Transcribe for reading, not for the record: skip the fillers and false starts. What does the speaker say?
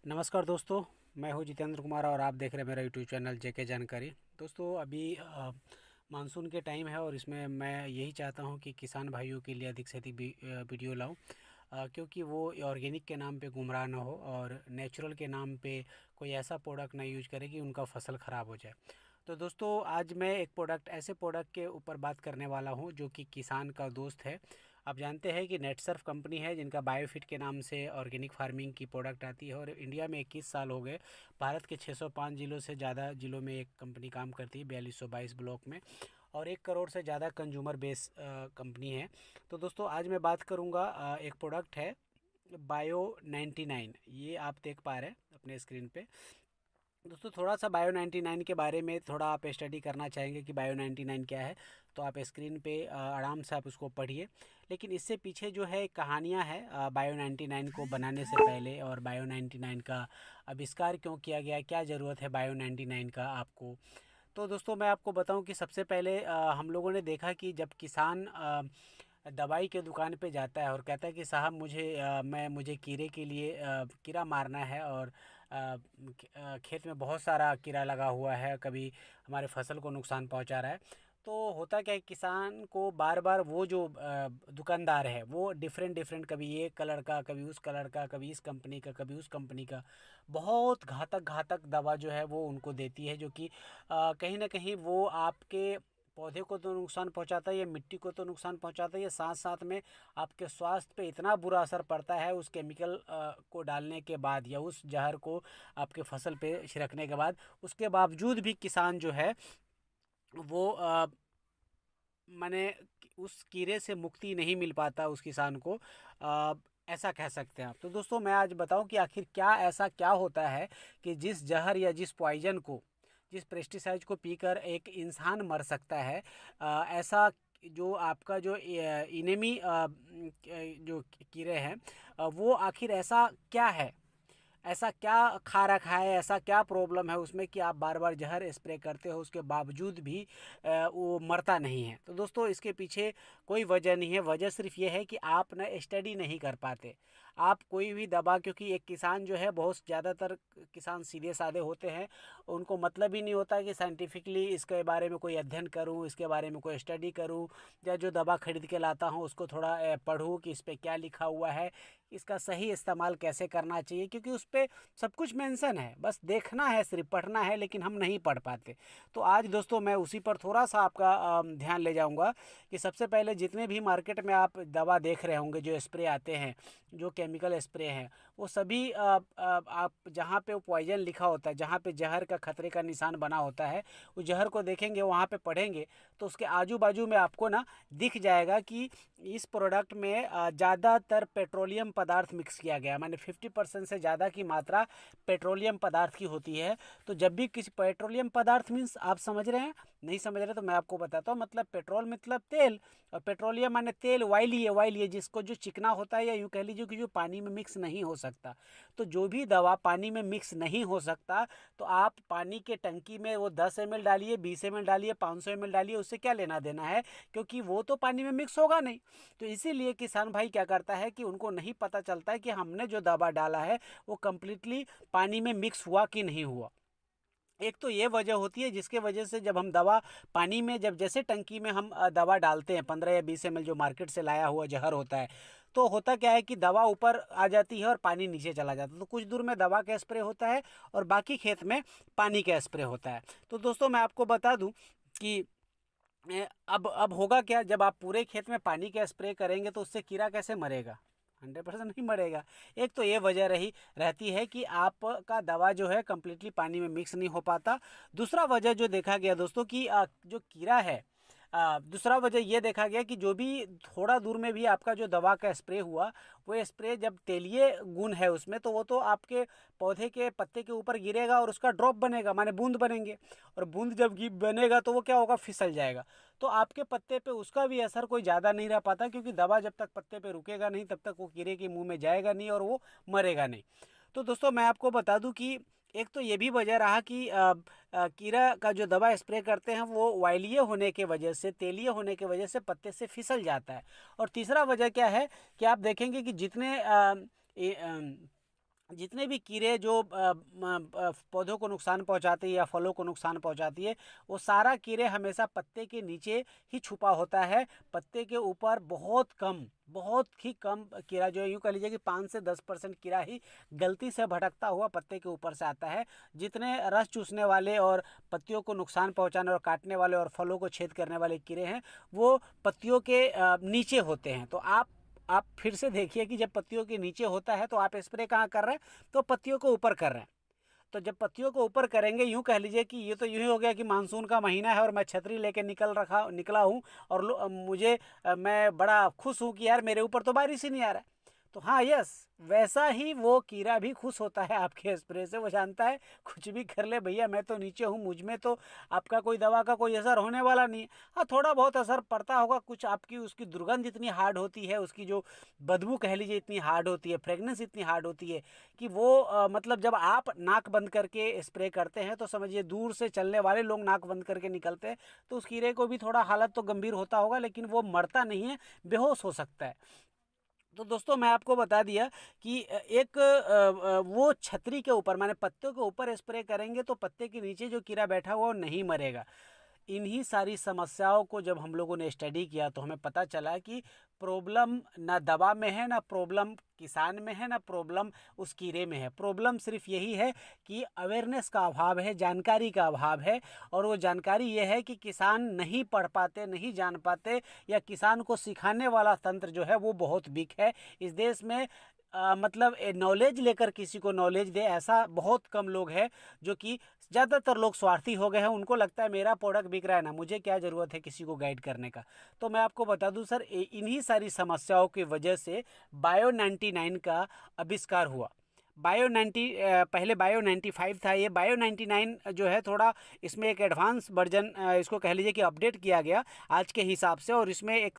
नमस्कार दोस्तों। मैं हूं जितेंद्र कुमार और आप देख रहे हैं मेरा यूट्यूब चैनल जेके जानकारी। दोस्तों अभी मानसून के टाइम है और इसमें मैं यही चाहता हूं कि किसान भाइयों के लिए अधिक से अधिक वीडियो लाऊं, क्योंकि वो ऑर्गेनिक के नाम पे गुमराह ना हो और नेचुरल के नाम पे कोई ऐसा प्रोडक्ट ना यूज करे कि उनका फसल ख़राब हो जाए। तो दोस्तों आज मैं एक ऐसे प्रोडक्ट के ऊपर बात करने वाला हूं जो कि किसान का दोस्त है। आप जानते हैं कि नेटसर्फ कंपनी है जिनका बायोफिट के नाम से ऑर्गेनिक फार्मिंग की प्रोडक्ट आती है और इंडिया में 21 साल हो गए। भारत के 605 जिलों से ज़्यादा जिलों में एक कंपनी काम करती है, 4222 ब्लॉक में, और 1 करोड़ से ज़्यादा कंज्यूमर बेस कंपनी है। तो दोस्तों आज मैं बात करूँगा, एक प्रोडक्ट है बायो 99। ये आप देख पा रहे हैं अपने स्क्रीन पे। दोस्तों थोड़ा सा बायो 99 के बारे में थोड़ा आप स्टडी करना चाहेंगे कि बायो 99 क्या है, तो आप स्क्रीन पे आराम से आप उसको पढ़िए। लेकिन इससे पीछे जो है कहानियाँ हैं बायो 99 को बनाने से पहले, और बायो 99 का आविष्कार क्यों किया गया, क्या ज़रूरत है बायो 99 का आपको। तो दोस्तों मैं आपको बताऊं कि सबसे पहले हम लोगों ने देखा कि जब किसान दवाई के दुकान पे जाता है और कहता है कि साहब मुझे कीड़े के लिए कीड़ा मारना है, और खेत में बहुत सारा कीड़ा लगा हुआ है, कभी हमारे फसल को नुकसान पहुंचा रहा है। तो होता क्या है, किसान को बार बार वो जो दुकानदार है वो डिफरेंट डिफरेंट, कभी ये कलर का, कभी उस कलर का, कभी इस कंपनी का, कभी उस कंपनी का, बहुत घातक घातक दवा जो है वो उनको देती है, जो कि कहीं ना कहीं वो आपके पौधे को तो नुकसान पहुंचाता है, ये मिट्टी को तो नुकसान पहुंचाता है, ये साथ साथ में आपके स्वास्थ्य पे इतना बुरा असर पड़ता है उस केमिकल को डालने के बाद, या उस जहर को आपके फसल पे छिड़कने के बाद। उसके बावजूद भी किसान जो है वो माने उस कीड़े से मुक्ति नहीं मिल पाता उस किसान को, ऐसा कह सकते हैं आप। तो दोस्तों मैं आज बताऊं कि आखिर ऐसा क्या होता है कि जिस जहर या जिस पॉइजन को, जिस पेस्टिसाइड को पीकर एक इंसान मर सकता है, ऐसा जो आपका जो इनेमी जो कीड़े हैं, वो आखिर ऐसा क्या है, ऐसा क्या खा रखा है, ऐसा क्या प्रॉब्लम है उसमें कि आप बार बार जहर स्प्रे करते हो उसके बावजूद भी वो मरता नहीं है। तो दोस्तों इसके पीछे कोई वजह नहीं है, वजह सिर्फ ये है कि आप ना स्टडी नहीं कर पाते। आप कोई भी दवा, क्योंकि एक किसान जो है, बहुत ज़्यादातर किसान सीधे साधे होते हैं, उनको मतलब ही नहीं होता कि साइंटिफिकली इसके बारे में कोई अध्ययन करूं, इसके बारे में कोई स्टडी करूं, या जो दवा खरीद के लाता हूं उसको थोड़ा पढूं कि इस पर क्या लिखा हुआ है, इसका सही इस्तेमाल कैसे करना चाहिए, क्योंकि उस पर सब कुछ मेंशन है, बस देखना है, सिर्फ पढ़ना है, लेकिन हम नहीं पढ़ पाते। तो आज दोस्तों मैं उसी पर थोड़ा सा आपका ध्यान ले जाऊंगा कि सबसे पहले जितने भी मार्केट में आप दवा देख रहे होंगे, जो स्प्रे आते हैं, जो केमिकल स्प्रे हैं, वो सभी आप जहाँ पे वो पॉइजन लिखा होता है, जहाँ पे जहर का खतरे का निशान बना होता है, उस जहर को देखेंगे, वहाँ पे पढ़ेंगे, तो उसके आजू बाजू में आपको ना दिख जाएगा कि इस प्रोडक्ट में ज़्यादातर पेट्रोलियम पदार्थ मिक्स किया गया है, माने 50% से ज़्यादा की मात्रा पेट्रोलियम पदार्थ की होती है। तो जब भी किसी पेट्रोलियम पदार्थ मीन्स आप समझ रहे हैं, नहीं समझ रहे तो मैं आपको बताता हूँ। मतलब पेट्रोल मतलब तेल, और पेट्रोलियम माने तेल, ऑयल है जिसको जो चिकना होता है, या यूँ कह लीजिए कि जो पानी में मिक्स नहीं हो सकता। तो जो भी दवा पानी में मिक्स नहीं हो सकता, तो आप पानी के टंकी में वो 10 ml डालिए, 20 ml डालिए, 500 ml डालिए, उससे क्या लेना देना है, क्योंकि वो तो पानी में मिक्स होगा नहीं। तो इसीलिए किसान भाई क्या करता है कि उनको नहीं पता चलता है कि हमने जो दवा डाला है वो कम्प्लीटली पानी में मिक्स हुआ कि नहीं हुआ। एक तो ये वजह होती है जिसके वजह से जब हम दवा पानी में, जब जैसे टंकी में हम दवा डालते हैं, 15 या 20 ml जो मार्केट से लाया हुआ जहर होता है, तो होता क्या है कि दवा ऊपर आ जाती है और पानी नीचे चला जाता है। तो कुछ दूर में दवा का स्प्रे होता है और बाकी खेत में पानी का स्प्रे होता है। तो दोस्तों मैं आपको बता दूं कि अब होगा क्या, जब आप पूरे खेत में पानी का स्प्रे करेंगे तो उससे कीड़ा कैसे मरेगा, 100% नहीं मरेगा। एक तो ये वजह रहती है कि आपका दवा जो है कम्प्लीटली पानी में मिक्स नहीं हो पाता। दूसरा वजह जो देखा गया दोस्तों कि जो कीड़ा है, दूसरा वजह ये देखा गया कि जो भी थोड़ा दूर में भी आपका जो दवा का स्प्रे हुआ, वो स्प्रे जब तेलीय गुण है उसमें, तो वो तो आपके पौधे के पत्ते के ऊपर गिरेगा और उसका ड्रॉप बनेगा, माने बूंद बनेंगे, और बूंद जब बनेगा तो वो क्या होगा, फिसल जाएगा। तो आपके पत्ते पे उसका भी असर कोई ज़्यादा नहीं रह पाता, क्योंकि दवा जब तक पत्ते पे रुकेगा नहीं तब तक वो कीड़े के मुंह में जाएगा नहीं और वो मरेगा नहीं। तो दोस्तों मैं आपको बता दूं कि एक तो ये भी वजह रहा कि कीड़ा का जो दवा स्प्रे करते हैं वो ऑयलीय होने के वजह से, तेलीय होने के वजह से पत्ते से फिसल जाता है। और तीसरा वजह क्या है कि आप देखेंगे कि जितने जितने भी कीड़े जो पौधों को नुकसान पहुंचाते हैं या फलों को नुकसान पहुंचाती है, वो सारा कीड़े हमेशा पत्ते के नीचे ही छुपा होता है। पत्ते के ऊपर बहुत ही कम कीड़ा, जो यूँ कह लीजिए कि 5 से 10% कीड़ा ही गलती से भटकता हुआ पत्ते के ऊपर से आता है। जितने रस चूसने वाले और पत्तियों को नुकसान पहुंचाने और काटने वाले और फलों को छेद करने वाले कीड़े हैं, वो पत्तियों के नीचे होते हैं। तो आप फिर से देखिए कि जब पत्तियों के नीचे होता है तो आप स्प्रे कहाँ कर रहे हैं, तो पत्तियों को ऊपर कर रहे हैं। तो जब पत्तियों को ऊपर करेंगे, यूँ कह लीजिए कि ये तो यूँ ही हो गया कि मानसून का महीना है और मैं छतरी लेके निकला हूँ और मैं बड़ा खुश हूँ कि यार मेरे ऊपर तो बारिश ही नहीं आ रहा है। तो हाँ, यस, वैसा ही वो कीड़ा भी खुश होता है आपके स्प्रे से। वो जानता है कुछ भी कर ले भैया, मैं तो नीचे हूँ, मुझ में तो आपका कोई दवा का कोई असर होने वाला नहीं है। हाँ, थोड़ा बहुत असर पड़ता होगा कुछ, आपकी उसकी दुर्गंध इतनी हार्ड होती है, उसकी जो बदबू कह लीजिए इतनी हार्ड होती है, फ्रेगनेंस इतनी हार्ड होती है कि वो मतलब जब आप नाक बंद करके स्प्रे करते हैं तो समझिए दूर से चलने वाले लोग नाक बंद करके निकलते हैं, तो उस कीड़े को भी थोड़ा हालत तो गंभीर होता होगा, लेकिन वो मरता नहीं है, बेहोश हो सकता है। तो दोस्तों, मैं आपको बता दिया कि वो छतरी के ऊपर माने पत्तों के ऊपर स्प्रे करेंगे तो पत्ते के नीचे जो कीड़ा बैठा हुआ वो नहीं मरेगा। इन्हीं सारी समस्याओं को जब हम लोगों ने स्टडी किया तो हमें पता चला कि प्रॉब्लम ना दवा में है, ना प्रॉब्लम किसान में है, ना प्रॉब्लम उस कीड़े में है। प्रॉब्लम सिर्फ यही है कि अवेयरनेस का अभाव है, जानकारी का अभाव है। और वो जानकारी ये है कि किसान नहीं पढ़ पाते, नहीं जान पाते, या किसान को सिखाने वाला तंत्र जो है वो बहुत वीक है इस देश में। मतलब नॉलेज लेकर किसी को नॉलेज दे ऐसा बहुत कम लोग हैं, जो कि ज़्यादातर लोग स्वार्थी हो गए हैं। उनको लगता है मेरा प्रोडक्ट बिक रहा है ना, मुझे क्या ज़रूरत है किसी को गाइड करने का। तो मैं आपको बता दूं सर, इन्हीं सारी समस्याओं की वजह से बायो 99 का आविष्कार हुआ। पहले बायो 95 था, ये बायो 99 जो है थोड़ा इसमें एक एडवांस वर्जन, इसको कह लीजिए कि अपडेट किया गया आज के हिसाब से, और इसमें एक